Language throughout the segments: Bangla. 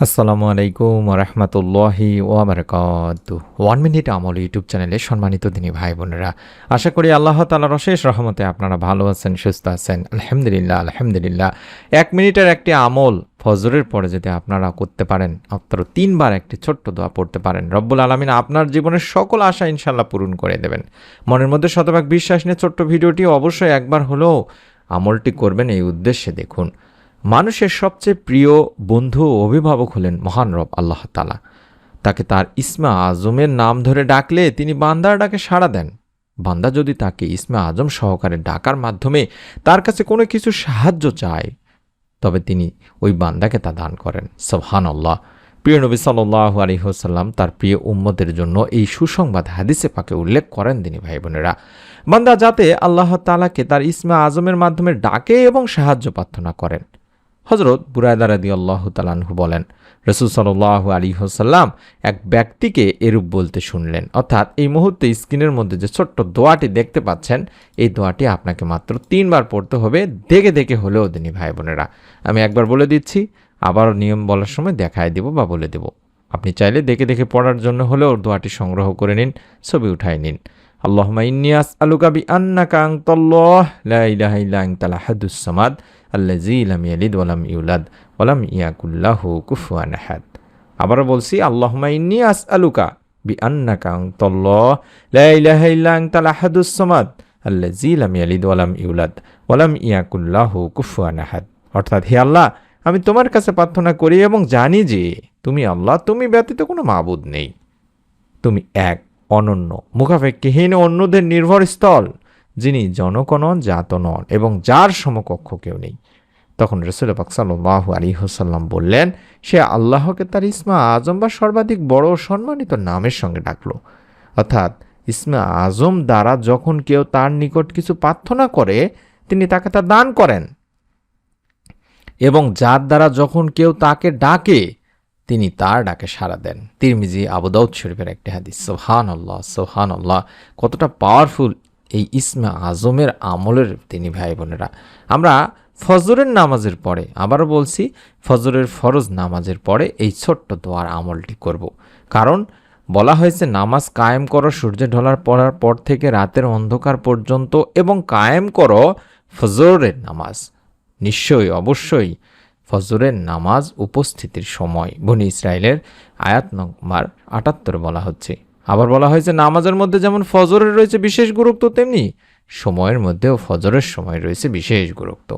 আসসালামু আলাইকুম রহমতুল্লাহি ওয়াবারাকাতুহু। 1 মিনিট আমল ইউটিউব চ্যানেলে সম্মানিত দিনী ভাই বোনেরা, আশা করি আল্লাহ তাআলার অশেষ রহমতে আপনারা ভালো আছেন, সুস্থ আছেন। আলহামদুলিল্লাহ আলহামদুলিল্লাহ। 1 মিনিটের একটি আমল ফজরের পরে যদি আপনারা করতে পারেন, মাত্র 3 বার একটি ছোট্ট দোয়া পড়তে পারেন, রব্বুল আলামিন আপনার জীবনের সকল আশা ইনশাআল্লাহ পূরণ করে দেবেন। মনের মধ্যে শতভাগ বিশ্বাস নিয়ে ছোট্ট ভিডিওটি অবশ্যই একবার হলেও আমলটি করবেন, এই উদ্দেশ্যে দেখুন। মানুষের সবচেয়ে প্রিয় বন্ধু ও অভিভাবক হলেন মহান রব আল্লাহ তাআলা। তাকে তার ইসমে আজমের নাম ধরে ডাকলে তিনি বান্দার ডাকে সাড়া দেন। বান্দা যদি তাকে ইসমে আজম সহকারে ডাকার মাধ্যমে তার কাছে কোনো কিছু সাহায্য চায়, তবে তিনি ওই বান্দাকে তা দান করেন। সুবহানাল্লাহ। প্রিয় নবী সাল্লাল্লাহু আলাইহি ওয়াসাল্লাম তার প্রিয় উম্মতের জন্য এই সুসংবাদ হাদিসে পাকে উল্লেখ করেন। দিনী ভাই বোনেরা, বান্দা যাতে আল্লাহ তাআলাকে তার ইসমে আজমের মাধ্যমে ডাকে এবং সাহায্য প্রার্থনা করেন। হযরত বুরায়দা রাদিয়াল্লাহু তাআলা আনহু বলেন, রাসূল সাল্লাল্লাহু আলাইহি ওয়াসাল্লাম এক ব্যক্তিকে এরূপ বলতে শুনলেন। অর্থাৎ এই মুহূর্তে স্ক্রিনের মধ্যে যে ছোট্ট দোয়াটি দেখতে পাচ্ছেন, এই দোয়াটি আপনাকে মাত্র 3 বার পড়তে হবে, দেখে দেখে হলেও দিনী ভাই বোনেরা। আমি একবার বলে দিচ্ছি, আবার নিয়ম বলার সময় দেখায় দেব বা বলে দেব। আপনি চাইলে দেখে দেখে পড়ার জন্য হলেও দোয়াটি সংগ্রহ করে নিন, ছবি উঠায় নিন। আল্লাহুম্মা ইন্নী আসআলুকা বিআন্নাকা আনতাল্লাহ লা ইলাহা ইল্লা আনতাল আহাদুস সামাদ আল্লাযী লাম ইয়ালিদ ওয়া লাম ইউলাদ ওয়া লাম ইয়াকুল লাহু কুফুয়ান আহাদ। আবারও বলছি, আল্লাহুম্মা ইন্নী আসআলুকা বিআন্নাকা আনতাল্লাহ লা ইলাহা ইল্লা আনতাল আহাদুস সামাদ আল্লাযী লাম ইয়ালিদ ওয়া লাম ইউলাদ ওয়া লাম ইয়াকুল লাহু কুফুয়ান আহাদ। অর্থাৎ, হে আল্লাহ, আমি তোমার কাছে প্রার্থনা করি এবং জানি যে তুমি আল্লাহ, তুমি ব্যতীত কোনো মাবুদ নেই। তুমি এক, অনন্য, মুখাপেক্ষীহীন, অন্যদের নির্ভরস্থল, যিনি জনক নন, জাত নন এবং যার সমকক্ষ কেউ নেই। তখন রাসূল পাক সাল্লাল্লাহু আলাইহি ওয়াসাল্লাম বললেন, সে আল্লাহকে তার ইসমে আজম বা সর্বাধিক বড় ও সম্মানিত নামের সঙ্গে ডাকলো। অর্থাৎ ইসমে আজম দ্বারা যখন কেউ তার নিকট কিছু প্রার্থনা করে, তিনি তাকে তা দান করেন, এবং যার দ্বারা যখন কেউ তাকে ডাকে, তিনি তার ডাকে সাড়া দেন। তিরমিজি, আবু দাউদ শরীফের একটি হাদিস। সুবহানাল্লাহ সুবহানাল্লাহ। কতটা পাওয়ারফুল এই ইসমে আজমের আমলের তিনি ভাই বোনেরা। আমরা ফজরের নামাজের পরে, আবারও বলছি, ফজরের ফরজ নামাজের পরে এই ছোট্ট দোয়ার আমলটি করব। কারণ বলা হয়েছে, নামাজ কায়েম করো সূর্য ঢলার পর থেকে রাতের অন্ধকার পর্যন্ত, এবং কায়েম করো ফজরের নামাজ। নিশ্চয়ই, অবশ্যই ফজরের নামাজ উপস্থিতির সময়। বনি ইসরাইলের আয়াত নম্বর 78 বলা হচ্ছে। আবার বলা হয়েছে, নামাজের মধ্যে যেমন ফজরের রয়েছে বিশেষ গুরুত্ব, তেমনি সময়ের মধ্যেও ফজরের সময় রয়েছে বিশেষ গুরুত্ব।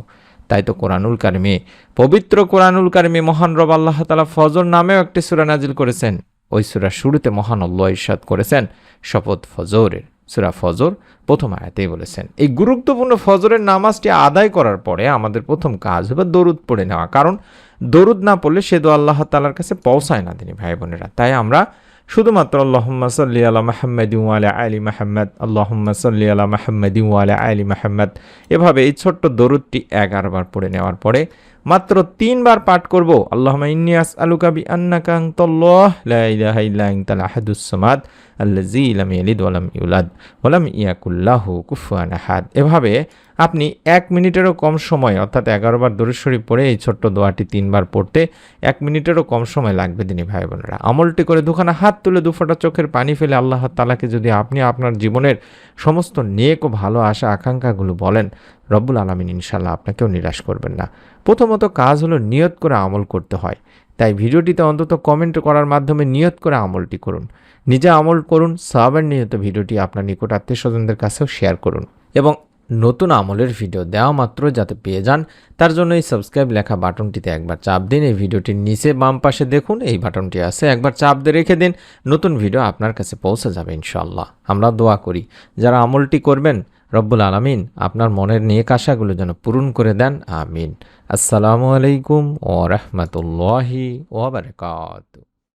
তাই তো কোরআনুল কারিমে, পবিত্র কোরআনুল কারিমে মহান রব আল্লাহ তাআলা ফজর নামেও একটি সূরা নাজিল করেছেন। ওই সূরার শুরুতে মহান আল্লাহ ইরশাদ করেছেন, শপথ ফজরের। সূরা ফজর প্রথম আয়াতেই বলেছেন। এই গুরুত্বপূর্ণ ফজরের নামাজটি আদায় করার পরে আমাদের প্রথম কাজ হবে দরুদ পড়ে নেওয়া। কারণ দরুদ না পড়লে সে দোয়া আল্লাহ তাআলার কাছে পৌঁছায় না দিনী ভাই বোনেরা। তাই আমরা শুধুমাত্র আল্লাহুম্মা সাল্লি আলা মুহাম্মাদিন ওয়া আলা আলি মুহাম্মাদ, আল্লাহুম্মা সাল্লি আলা মুহাম্মাদিন ওয়া আলা আলি মুহাম্মাদ, এভাবে এই ছোট্ট দরুদটি 11 বার পড়ে নেওয়ার পরে মাত্র 3 বার পাঠ করব, আল্লাহুম্মা ইন্নী আসআলুকা বিআন্নাকা আনতাল্লাহ লা ইলাহা ইল্লা আনতাল আহাদুস সামাদ আল্লাযী লাম ইয়ালিদ ওয়া লাম ইউলাদ ওয়া লাম ইয়াকুল লাহু কুফুয়ান আহাদ। এভাবে আপনি 1 মিনিটেরও কম সময়, অর্থাৎ 11 বার দরুদ শরীফ পড়ে এই ছোট্ট দোয়াটি 3 বার পড়তে 1 মিনিটেরও কম সময় লাগবে দিনী ভাই বোনেরা। আমলটি করে দুখানা হাত তুলে দুফোঁটা চোখের পানি ফেলে আল্লাহ তাআলাকে যদি আপনি আপনার জীবনের সমস্ত নেক ও ভালো আশা আকাঙ্ক্ষাগুলো বলেন, রব্বুল আলামিন ইনশাআল্লাহ আপনাকেও নিরাশ করবেন না। প্রথমত কাজ হলো নিয়ত করে আমল করতে হয়। তাই ভিডিওটিতে অন্তত কমেন্ট করার মাধ্যমে নিয়ত করে আমলটি করুন। নিজে আমল করুন, সওয়াবের নিয়ত ভিডিওটি আপনার নিকট আত্মীয় স্বজনদের কাছেও শেয়ার করুন, এবং নতুন আমলের ভিডিও দেওয়া মাত্র যাতে পেয়ে যান, তার জন্য এই সাবস্ক্রাইব লেখা বাটনটিতে একবার চাপ দিন। এই ভিডিওটির নিচে বাম পাশে দেখুন এই বাটনটি আছে, একবার চাপ দিয়ে রেখে দিন, নতুন ভিডিও আপনার কাছে পৌঁছে যাবে ইনশাআল্লাহ। আমরা দোয়া করি, যারা আমলটি করবেন, রব্বুল আলামিন আপনার মনের নেক আশাগুলো যেন পূরণ করে দেন। আমিন। আসসালামু আলাইকুম ওয়া রাহমাতুল্লাহি ওয়া বারাকাতুহু।